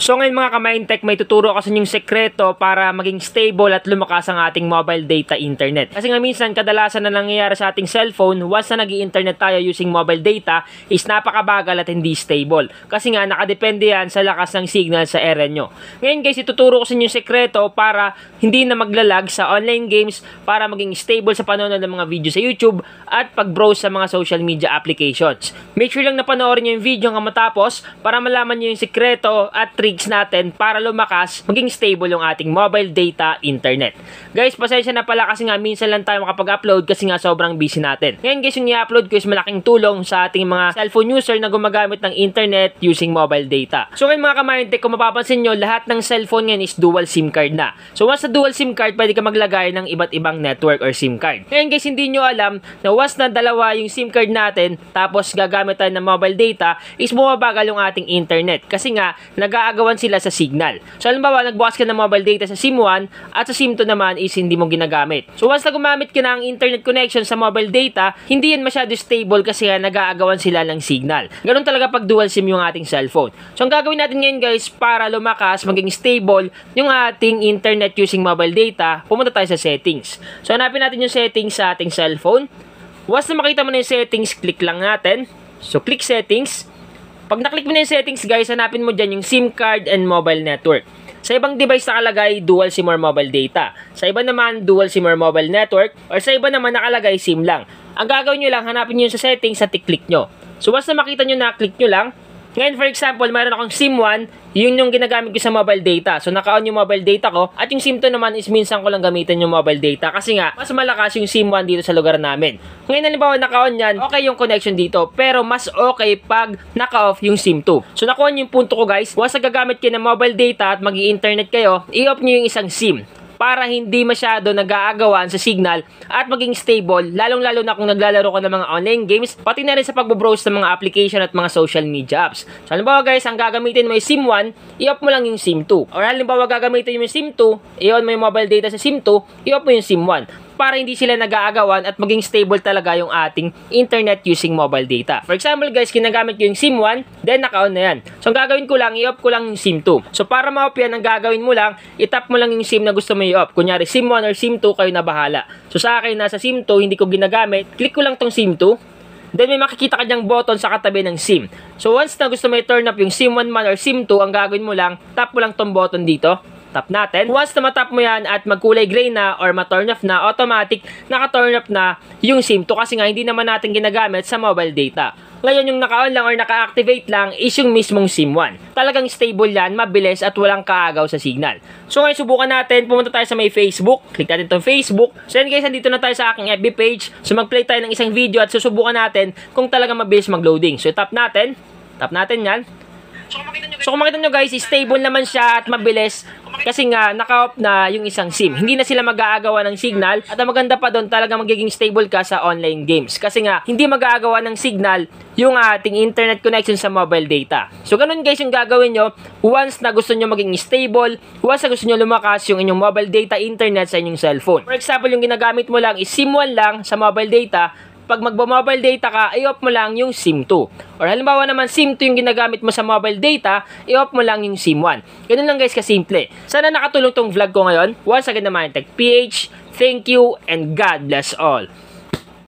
So ngayon mga ka-Mindtech, may tuturo ako sa inyong sekreto para maging stable at lumakas ang ating mobile data internet. Kasi nga minsan kadalasan na nangyayari sa ating cellphone, once na nag-i-internet tayo using mobile data, is napakabagal at hindi stable. Kasi nga nakadepende yan sa lakas ng signal sa area nyo. Ngayon guys, ituturo ko sa inyong sekreto para hindi na maglalag sa online games, para maging stable sa panonood ng mga video sa YouTube at pag-browse sa mga social media applications. Make sure lang na panoorin nyo yung video hanggang matapos para malaman nyo yung sekreto at tricks natin para lumakas, maging stable yung ating mobile data internet. Guys, pasensya na pala kasi nga minsan lang tayo makapag-upload kasi nga sobrang busy natin. Ngayon guys, yung i-upload ko is malaking tulong sa ating mga cellphone user na gumagamit ng internet using mobile data. So ngayon mga ka-Mindtech, kung mapapansin nyo, lahat ng cellphone ngayon is dual SIM card na. So once na dual SIM card, pwede ka maglagay ng iba't ibang network or SIM card. Ngayon guys, hindi nyo alam na once na dalawa yung SIM card natin, tapos gagamit tayo ng mobile data, is bumabagal yung ating internet. Kasi nga, nag-aagawan sila sa signal. So halimbawa, nagbukas ka ng mobile data sa SIM 1 at sa SIM 2 naman is hindi mo ginagamit. So once na gumamit ka ng internet connection sa mobile data, hindi yan masyado stable kasi nga nag-aagawan sila ng signal. Ganun talaga pag dual SIM yung ating cellphone. So ang gagawin natin ngayon guys, para lumakas, maging stable yung ating internet using mobile data, pumunta tayo sa settings. So hanapin natin yung settings sa ating cellphone. Once na makita mo na yung settings, click lang natin. So click settings. Pag naklik mo na yung settings guys, hanapin mo dyan yung SIM card and mobile network. Sa ibang device nakalagay dual SIM or mobile data. Sa iba naman dual SIM or mobile network. Or sa iba naman nakalagay SIM lang. Ang gagawin nyo lang, hanapin nyo sa settings at i-click nyo. So once na makita nyo na, click nyo lang. Ngayon for example, mayroon akong SIM 1, yun yung ginagamit ko sa mobile data. So naka-on yung mobile data ko. At yung SIM 2 naman is minsan ko lang gamitin yung mobile data. Kasi nga, mas malakas yung SIM 1 dito sa lugar namin. Ngayon halimbawa naka-on yan, okay yung connection dito. Pero mas okay pag naka-off yung SIM 2. So nakuha nyo yung punto ko guys. Once nagagamit kayo ng mobile data at mag-i-internet kayo, i-off nyo yung isang SIM para hindi masyado nag-aagawan sa signal at maging stable, lalong-lalo na kung naglalaro ka ng mga online games, pati na rin sa pag-browse ng mga application at mga social media apps. So halimbawa guys, ang gagamitin mo yung SIM 1, i-off mo lang yung SIM 2. Or halimbawa gagamitin mo yung SIM 2, i-on mo yung mobile data sa SIM 2, i-off mo yung SIM 1. Para hindi sila nag-aagawan at maging stable talaga yung ating internet using mobile data. For example guys, ginagamit ko yung SIM 1, then naka-on na yan. So ang gagawin ko lang, i-off ko lang yung SIM 2. So para ma-off yan, ang gagawin mo lang, itap mo lang yung SIM na gusto mo i-off. Kunyari SIM 1 or SIM 2, kayo na bahala. So sa akin, nasa SIM 2, hindi ko ginagamit, click ko lang tong SIM 2. Then may makikita ka dyang button sa katabi ng SIM. So once na gusto mo i-turn up yung SIM 1 man or SIM 2, ang gagawin mo lang, tap mo lang tong button dito. Tap natin. Once na matap mo yan at magkulay gray na or ma-turn off na, automatic naka-turn off na yung SIM 2 kasi nga hindi naman natin ginagamit sa mobile data. Ngayon yung naka-on lang or naka-activate lang is yung mismong SIM 1. Talagang stable yan, mabilis at walang kaagaw sa signal. So ngayon subukan natin, pumunta tayo sa may Facebook. Click natin itong Facebook. So yan guys, nandito na tayo sa aking FB page. So mag-play tayo ng isang video at susubukan natin kung talagang mabilis mag-loading. So tap natin yan. So kung makita nyo guys, stable naman siya at mabilis kasi nga naka-off na yung isang SIM. Hindi na sila mag-aagawa ng signal at ang maganda pa doon, talaga magiging stable ka sa online games. Kasi nga hindi mag-aagawa ng signal yung ating internet connection sa mobile data. So ganun guys yung gagawin nyo once na gusto nyo maging stable, once na gusto nyo lumakas yung inyong mobile data internet sa inyong cellphone. For example, yung ginagamit mo lang is SIM 1 lang sa mobile data. Pag magbo-mobile data ka, i-off mo lang yung SIM 2. Or halimbawa naman SIM 2 yung ginagamit mo sa mobile data, i-off mo lang yung SIM 1. Ganun lang guys kasimple. Sana nakatulong tong vlog ko ngayon. Once again naman, Mindtech PH, thank you and God bless all.